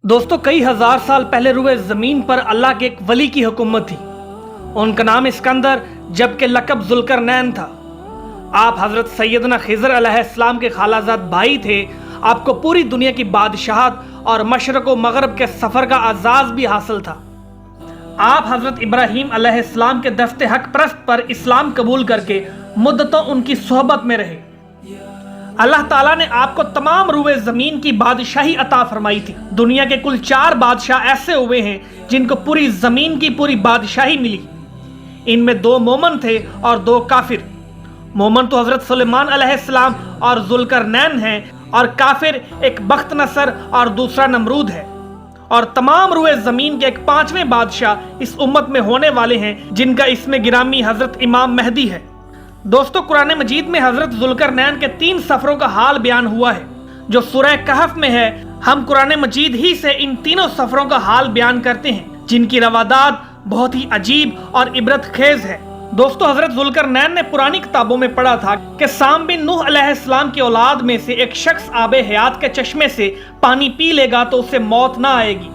دوستو کئی ہزار سال پہلے روئے زمین پر اللہ کے ایک ولی کی حکومت تھی۔ ان کا نام اسکندر جبکہ لقب ذوالقرنین تھا۔ آپ حضرت سیدنا خضر علیہ السلام کے خالہ زاد بھائی تھے۔ آپ کو پوری دنیا کی بادشاہت اور مشرق و مغرب کے سفر کا اعزاز بھی حاصل تھا۔ آپ حضرت ابراہیم علیہ السلام کے دست حق پرست پر اسلام قبول کر کے مدتوں ان کی صحبت میں رہے۔ اللہ تعالیٰ نے آپ کو تمام روئے زمین کی بادشاہی عطا فرمائی تھی۔ دنیا کے کل 4 بادشاہ ایسے ہوئے ہیں جن کو پوری زمین کی پوری بادشاہی ملی۔ ان میں 2 مومن تھے اور 2 کافر۔ مومن تو حضرت سلیمان علیہ السلام اور ذوالقرنین ہیں، اور کافر ایک بخت نصر اور دوسرا نمرود ہے۔ اور تمام روئے زمین کے ایک 5ویں بادشاہ اس امت میں ہونے والے ہیں جن کا اسم گرامی حضرت امام مہدی ہے۔ دوستو قرآن مجید میں حضرت ذوالقرنین کے 3 سفروں کا حال بیان ہوا ہے جو سورہ کہف میں ہے۔ ہم قرآن مجید ہی سے ان تینوں سفروں کا حال بیان کرتے ہیں جن کی روادات بہت ہی عجیب اور عبرت خیز ہے۔ دوستو حضرت ذوالقرنین نے پرانی کتابوں میں پڑھا تھا کہ سام بن نوح علیہ السلام کی اولاد میں سے ایک شخص آب حیات کے چشمے سے پانی پی لے گا تو اسے موت نہ آئے گی۔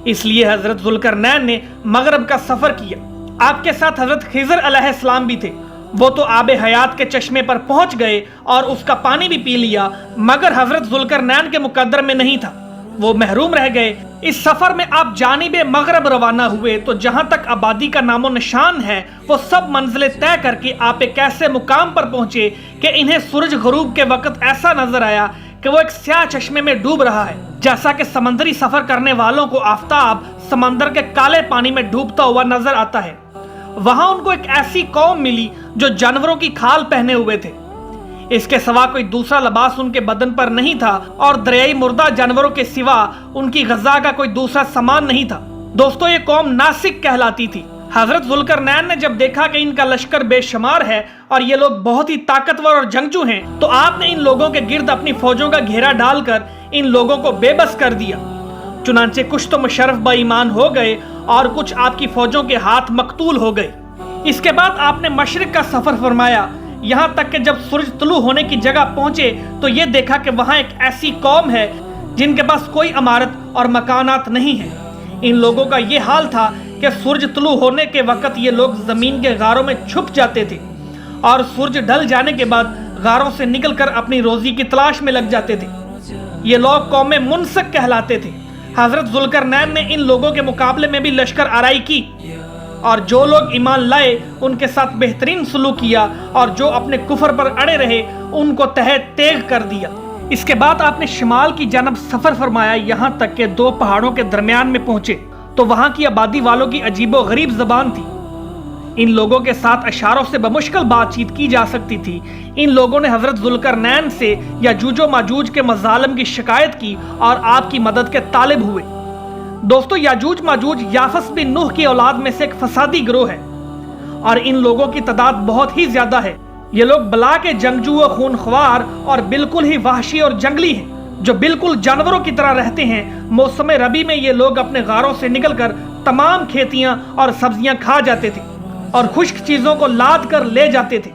اس لیے حضرت ذوالقرنین نے مغرب کا سفر کیا۔ آپ کے ساتھ حضرت خضر علیہ السلام بھی تھے۔ وہ تو آب حیات کے چشمے پر پہنچ گئے اور اس کا پانی بھی پی لیا، مگر حضرت ذوالقرنین کے مقدر میں نہیں تھا، وہ محروم رہ گئے۔ اس سفر میں آپ جانب مغرب روانہ ہوئے تو جہاں تک آبادی کا نام و نشان ہے وہ سب منزلیں طے کر کے آپ ایک ایسے مقام پر پہنچے کہ انہیں سورج غروب کے وقت ایسا نظر آیا کہ وہ ایک سیاہ چشمے میں ڈوب رہا ہے، جیسا کہ سمندری سفر کرنے والوں کو آفتاب سمندر کے کالے پانی میں ڈوبتا ہوا نظر آتا ہے۔ وہاں ان کو ایک ایسی قوم ملی جو جانوروں کی کھال پہنے ہوئے تھے، اس کے سوا کوئی دوسرا لباس ان کے بدن پر نہیں تھا، اور دریائی مردہ جانوروں کے سوا ان کی غذا کا کوئی دوسرا سامان نہیں تھا۔ دوستو یہ قوم ناسک کہلاتی تھی۔ حضرت ذوالقرنین نے جب دیکھا کہ ان کا لشکر بے شمار ہے اور یہ لوگ بہت ہی طاقتور اور جنگجو ہیں تو آپ نے ان لوگوں کے گرد اپنی فوجوں کا گھیرا ڈال کر ان لوگوں کو بے بس کر دیا۔ چنانچہ کچھ تو مشرف با ایمان ہو گئے اور کچھ آپ کی فوجوں کے ہاتھ مقتول ہو گئے۔ اس کے بعد آپ نے مشرق کا سفر فرمایا، یہاں تک کہ جب سورج طلوع ہونے کی جگہ پہنچے تو یہ دیکھا کہ وہاں ایک ایسی قوم ہے جن کے پاس کوئی عمارت اور مکانات نہیں ہیں۔ ان لوگوں کا یہ حال تھا کہ سورج طلوع ہونے کے وقت یہ لوگ زمین کے غاروں میں چھپ جاتے تھے اور سورج ڈھل جانے کے بعد غاروں سے نکل کر اپنی روزی کی تلاش میں لگ جاتے تھے۔ یہ لوگ قوم منسک کہلاتے تھے۔ حضرت ذوالقرنین نے ان لوگوں کے مقابلے میں بھی لشکر آرائی کی، اور جو لوگ ایمان لائے ان کے ساتھ بہترین سلوک کیا، اور جو اپنے کفر پر اڑے رہے ان کو تہہ تیغ کر دیا۔ اس کے بعد آپ نے شمال کی جانب سفر فرمایا، یہاں تک کہ 2 پہاڑوں کے درمیان میں پہنچے تو وہاں کی آبادی والوں کی عجیب و غریب زبان تھی۔ ان لوگوں کے ساتھ اشاروں سے بمشکل بات چیت کی جا سکتی تھی۔ ان لوگوں نے حضرت ذوالقرنین سے یاجوج و ماجوج کے مظالم کی شکایت کی اور آپ کی مدد کے طالب ہوئے۔ دوستو یاجوج ماجوج یافس بن نوح کی اولاد میں سے ایک فسادی گروہ ہے، اور ان لوگوں کی تعداد بہت ہی زیادہ ہے۔ یہ لوگ بلا کے جنگجو و خونخوار اور بالکل ہی وحشی اور جنگلی ہیں، جو بالکل جانوروں کی طرح رہتے ہیں۔ موسم ربی میں یہ لوگ اپنے غاروں سے نکل کر تمام کھیتیاں اور سبزیاں کھا جاتے تھے اور خشک چیزوں کو لاد کر لے جاتے تھے۔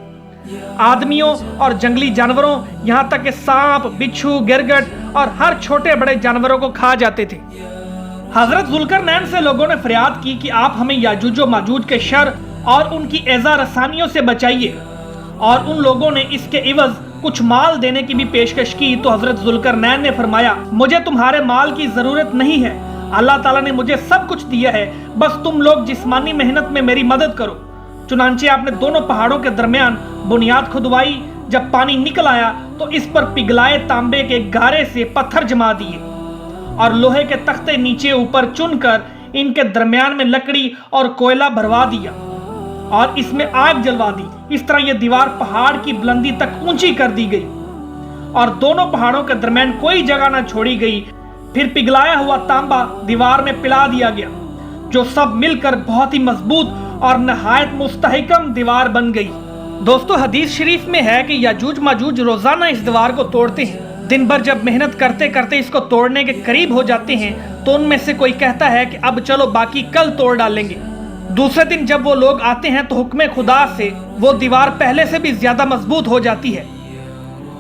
آدمیوں اور جنگلی جانوروں یہاں تک کہ سانپ، بچھو، گرگٹ اور ہر چھوٹے بڑے جانوروں کو کھا جاتے تھے۔ حضرت ذوالقرنین سے لوگوں نے فریاد کی کہ آپ ہمیں یاجوج و ماجوج کے شر اور ان کی ایذا رسانیوں سے بچائیے، اور ان لوگوں نے اس کے عوض کچھ مال دینے کی بھی پیشکش کی تو حضرت ذوالقرنین نے فرمایا، مجھے تمہارے مال کی ضرورت نہیں ہے، اللہ تعالیٰ نے مجھے سب کچھ دیا ہے، بس تم لوگ جسمانی محنت میں میری مدد کرو۔ چنانچہ آپ نے دونوں پہاڑوں کے درمیان بنیاد کھدوائی۔ جب پانی نکل آیا تو اس پر پگھلائے تانبے کے گارے سے پتھر جما دیے اور لوہے کے تختے نیچے اوپر چن کر ان کے درمیان میں لکڑی اور کوئلہ بھروا دیا اور اس میں آگ جلوا دی۔ اس طرح یہ دیوار پہاڑ کی بلندی تک اونچی کر دی گئی اور دونوں پہاڑوں کے درمیان کوئی جگہ نہ چھوڑی گئی۔ پھر پگھلایا ہوا تانبا دیوار میں پلا دیا گیا، جو سب مل کر بہت ہی مضبوط اور نہایت مستحکم دیوار بن گئی۔ دوستو حدیث شریف میں ہے کہ یاجوج ماجوج روزانہ اس دیوار کو توڑتے ہیں۔ دن بھر جب محنت کرتے کرتے اس کو توڑنے کے قریب ہو جاتے ہیں تو ان میں سے کوئی کہتا ہے کہ اب چلو باقی کل توڑ ڈالیں گے۔ دوسرے دن جب وہ لوگ آتے ہیں تو حکم خدا سے وہ دیوار پہلے سے بھی زیادہ مضبوط ہو جاتی ہے۔